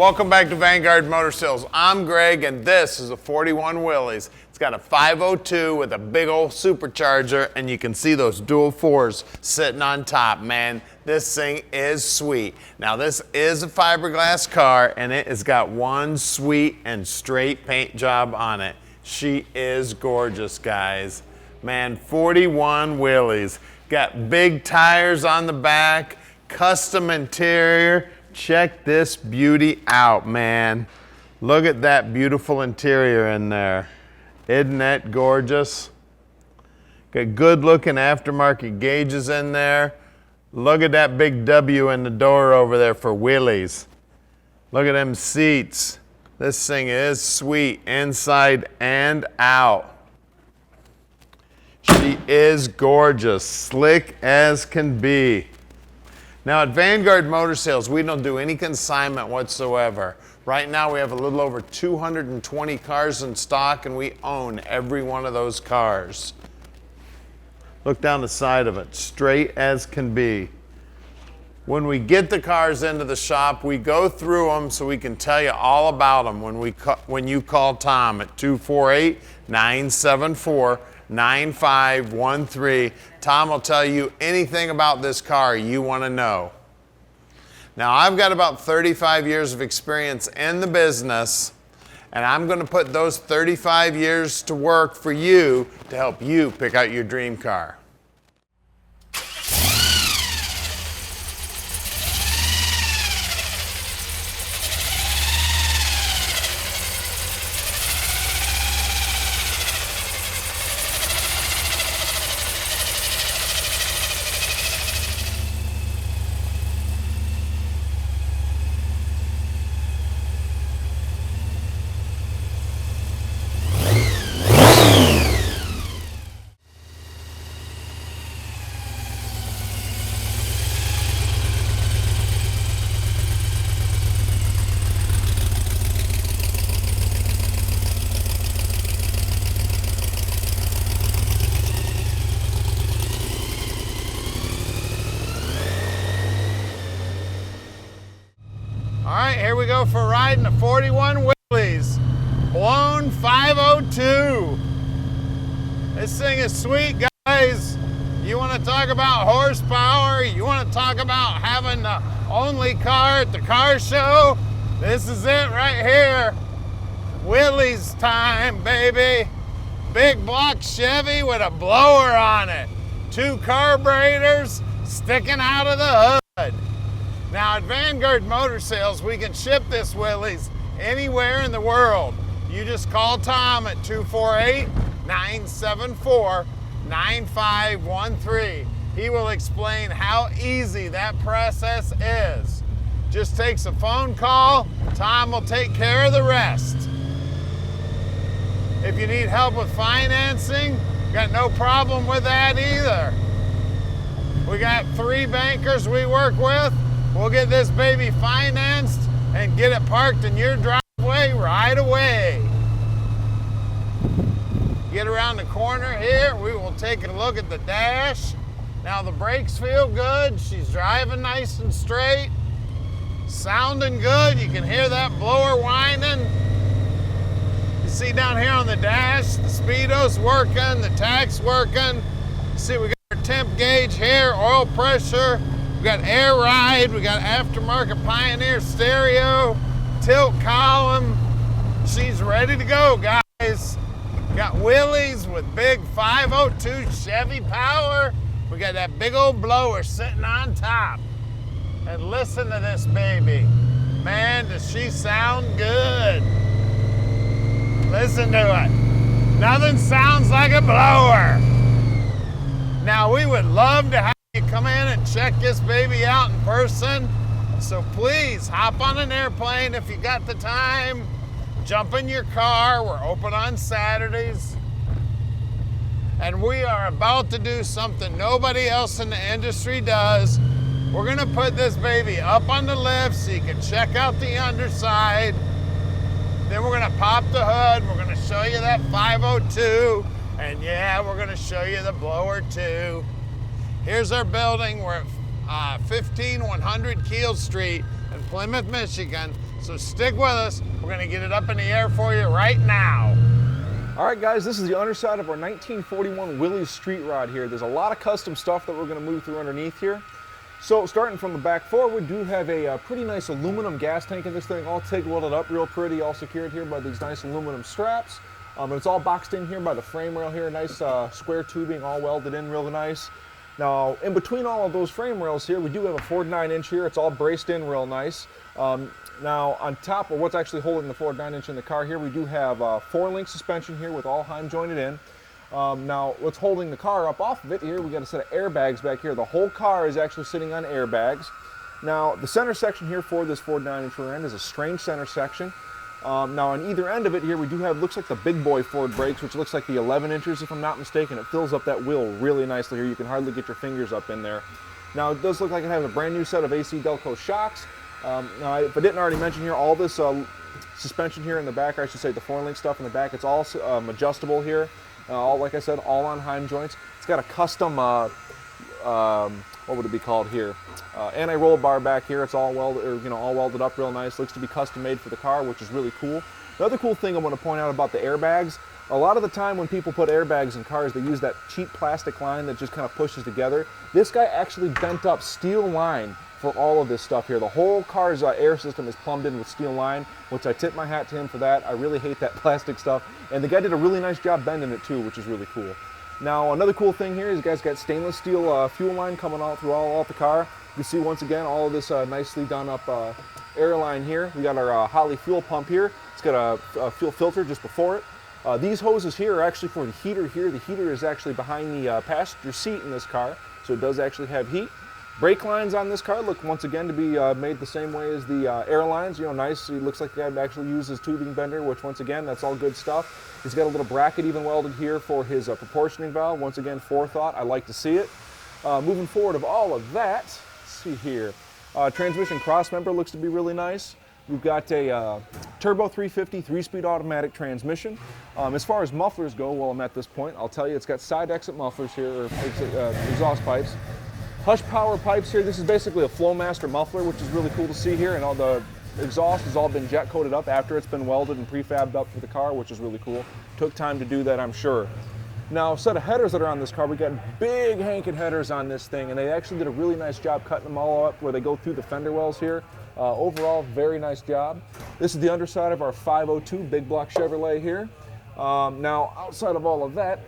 Welcome back to Vanguard Motor Sales. I'm Greg and this is a 41 Willys. It's got a 502 with a big old supercharger and you can see those dual fours sitting on top. Man, this thing is sweet. Now this is a fiberglass car and it has got one sweet and straight paint job on it. She is gorgeous, guys. Man, 41 Willys. Got big tires on the back, custom interior. Check this beauty out, man. Look at that beautiful interior in there. Isn't that gorgeous? Got good looking aftermarket gauges in there. Look at that big W in the door over there for Willys. Look at them seats. This thing is sweet inside and out. She is gorgeous, slick as can be. Now at Vanguard Motor Sales, we don't do any consignment whatsoever. Right now we have a little over 220 cars in stock and we own every one of those cars. Look down the side of it, straight as can be. When we get the cars into the shop, we go through them so we can tell you all about them when you call Tom at 248-974-9513. Tom will tell you anything about this car you want to know. Now, I've got about 35 years of experience in the business, and I'm going to put those 35 years to work for you to help you pick out your dream car. All right, here we go for riding the 41 Willys, blown 502. This thing is sweet, guys. You want to talk about horsepower? You want to talk about having the only car at the car show? This is it right here. Willys time, baby. Big block Chevy with a blower on it. 2 carburetors sticking out of the hood. Now at Vanguard Motor Sales, we can ship this Willys anywhere in the world. You just call Tom at 248-974-9513. He will explain how easy that process is. Just takes a phone call, Tom will take care of the rest. If you need help with financing, got no problem with that either. We got 3 bankers we work with. We'll get this baby financed and get it parked in your driveway right away. Get around the corner here, we will take a look at the dash. Now the brakes feel good, she's driving nice and straight, sounding good, you can hear that blower whining. You see down here on the dash, the speedo's working, the tach's working. See, we got our temp gauge here, oil pressure. We got air ride, we got aftermarket Pioneer stereo, tilt column. She's ready to go, guys. Got Willys with big 502 Chevy power. We got that big old blower sitting on top. And listen to this baby. Man, does she sound good. Listen to it. Nothing sounds like a blower. Now we would love to have you come in and check this baby out in person. So please hop on an airplane if you got the time. Jump in your car. We're open on Saturdays. And we are about to do something nobody else in the industry does. We're gonna put this baby up on the lift so you can check out the underside. Then we're gonna pop the hood. We're gonna show you that 502. And yeah, we're gonna show you the blower too. Here's our building. We're at 15100 Keel Street in Plymouth, Michigan. So stick with us. We're gonna get it up in the air for you right now. All right, guys, this is the underside of our 1941 Willys street rod here. There's a lot of custom stuff that we're gonna move through underneath here. So starting from the back forward, we do have a pretty nice aluminum gas tank in this thing, all TIG welded up real pretty, all secured here by these nice aluminum straps. And it's all boxed in here by the frame rail here, nice square tubing, all welded in real nice. Now, in between all of those frame rails here, we do have a 49-inch here. It's all braced in real nice. Now, on top of what's actually holding the 49-inch in the car here, we do have 4-link suspension here with all Heim jointed in. Now, what's holding the car up off of it here, we got a set of airbags back here. The whole car is actually sitting on airbags. Now, the center section here for this 49-inch rear end is a strange center section. Now, on either end of it here, we do have, looks like the big boy Ford brakes, which looks like the 11 inches, if I'm not mistaken. It fills up that wheel really nicely here. You can hardly get your fingers up in there. Now, it does look like it has a brand new set of AC Delco shocks. Now, if I didn't already mention here, all this suspension here in the back, or I should say the 4-link stuff in the back, it's all adjustable here. All, like I said, all on Heim joints. It's got a custom, what would it be called here? Anti-roll bar back here. It's all welded, or, all welded up real nice. Looks to be custom made for the car, which is really cool. The other cool thing I want to point out about the airbags, a lot of the time when people put airbags in cars, they use that cheap plastic line that just kind of pushes together. This guy actually bent up steel line for all of this stuff here. The whole car's air system is plumbed in with steel line, which I tip my hat to him for that. I really hate that plastic stuff. And the guy did a really nice job bending it too, which is really cool. Now, another cool thing here is the guy's got stainless steel fuel line coming all through all the car. You can see once again all of this nicely done up air line here. We got our Holly fuel pump here. It's got a fuel filter just before it. These hoses here are actually for the heater here. The heater is actually behind the passenger seat in this car, so it does actually have heat. Brake lines on this car look once again to be made the same way as the air lines. Nice. It looks like the guy actually uses tubing bender, which once again, that's all good stuff. He's got a little bracket even welded here for his proportioning valve. Once again, forethought. I like to see it. Moving forward of all of that, let's see here. Transmission cross member looks to be really nice. We've got a turbo 350 3-speed automatic transmission. As far as mufflers go, while I'm at this point, I'll tell you it's got side exit mufflers here, or exhaust pipes. Hush power pipes here. This is basically a Flowmaster muffler, which is really cool to see here. And all the exhaust has all been jet coated up after it's been welded and prefabbed up for the car, which is really cool. Took time to do that, I'm sure. Now, a set of headers that are on this car, we got big hanking headers on this thing, and they actually did a really nice job cutting them all up where they go through the fender wells here. Overall, very nice job. This is the underside of our 502 big block Chevrolet here. Now, outside of all of that,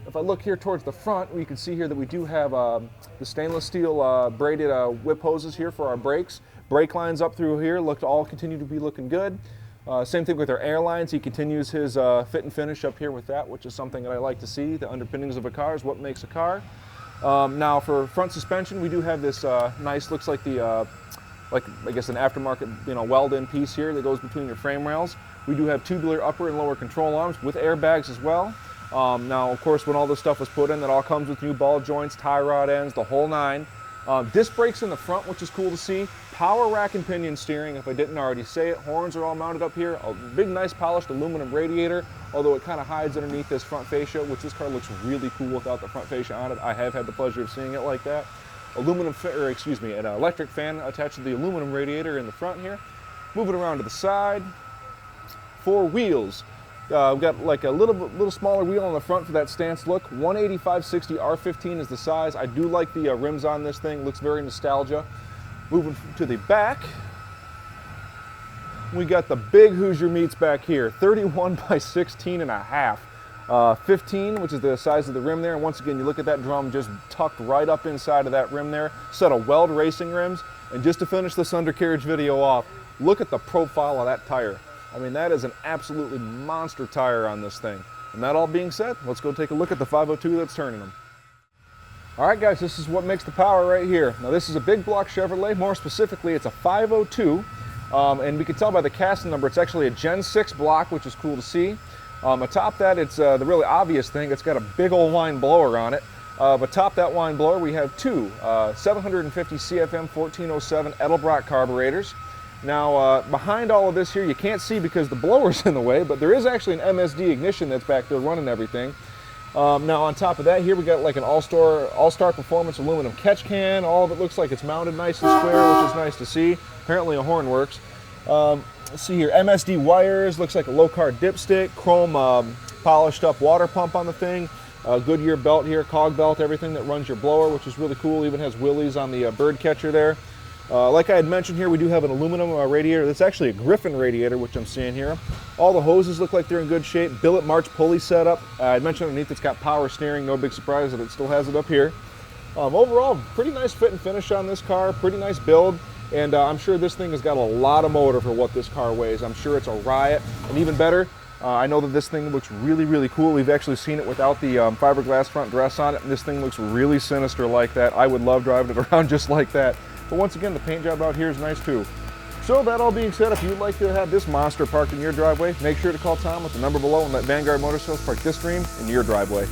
if I look here towards the front, we can see here that we do have the stainless steel braided whip hoses here for our brakes. Brake lines up through here all continue to be looking good. Same thing with our air lines. He continues his fit and finish up here with that, which is something that I like to see. The underpinnings of a car is what makes a car. Now for front suspension, we do have this nice, looks like the, like I guess an aftermarket, weld-in piece here that goes between your frame rails. We do have tubular upper and lower control arms with airbags as well. Now, of course, when all this stuff was put in, that all comes with new ball joints, tie rod ends, the whole nine. Disc brakes in the front, which is cool to see. Power Rack and Pinion Steering, if I didn't already say it. Horns are all mounted up here. A big, nice polished aluminum radiator, although it kind of hides underneath this front fascia, which this car looks really cool without the front fascia on it. I have had the pleasure of seeing it like that. An electric fan attached to the aluminum radiator in the front here. Moving around to the side. 4 wheels. We've got like a little smaller wheel on the front for that stance look. 185/60 R15 is the size. I do like the rims on this thing. Looks very nostalgia. Moving to the back, we got the big Hoosier meats back here. 31/16.5. 15, which is the size of the rim there. And once again, you look at that drum just tucked right up inside of that rim there. Set of Weld racing rims. And just to finish this undercarriage video off, look at the profile of that tire. I mean, that is an absolutely monster tire on this thing. And that all being said, let's go take a look at the 502 that's turning them. All right, guys, this is what makes the power right here. Now, this is a big block Chevrolet. More specifically, it's a 502. And we can tell by the casting number, it's actually a Gen 6 block, which is cool to see. Atop that, it's the really obvious thing. It's got a big old wine blower on it. Atop that wine blower, we have 2 750 CFM 1407 Edelbrock carburetors. Now, behind all of this here, you can't see because the blower's in the way, but there is actually an MSD ignition that's back there running everything. Now, on top of that here, we got like an All-Star Performance aluminum catch can. All of it looks like it's mounted nice and square, which is nice to see. Apparently a horn works. Let's see here, MSD wires, looks like a low-car dipstick, chrome polished up water pump on the thing, Goodyear belt here, cog belt, everything that runs your blower, which is really cool. Even has Willys on the bird catcher there. Like I had mentioned here, we do have an aluminum radiator. That's actually a Griffin radiator, which I'm seeing here. All the hoses look like they're in good shape. Billet March pulley setup. I mentioned underneath it's got power steering. No big surprise that it still has it up here. Overall, pretty nice fit and finish on this car. Pretty nice build. And I'm sure this thing has got a lot of motor for what this car weighs. I'm sure it's a riot. And even better, I know that this thing looks really, really cool. We've actually seen it without the fiberglass front dress on it. And this thing looks really sinister like that. I would love driving it around just like that. But once again, the paint job out here is nice too. So that all being said, if you'd like to have this monster parked in your driveway, make sure to call Tom with the number below and let Vanguard Motorsports park this dream in your driveway.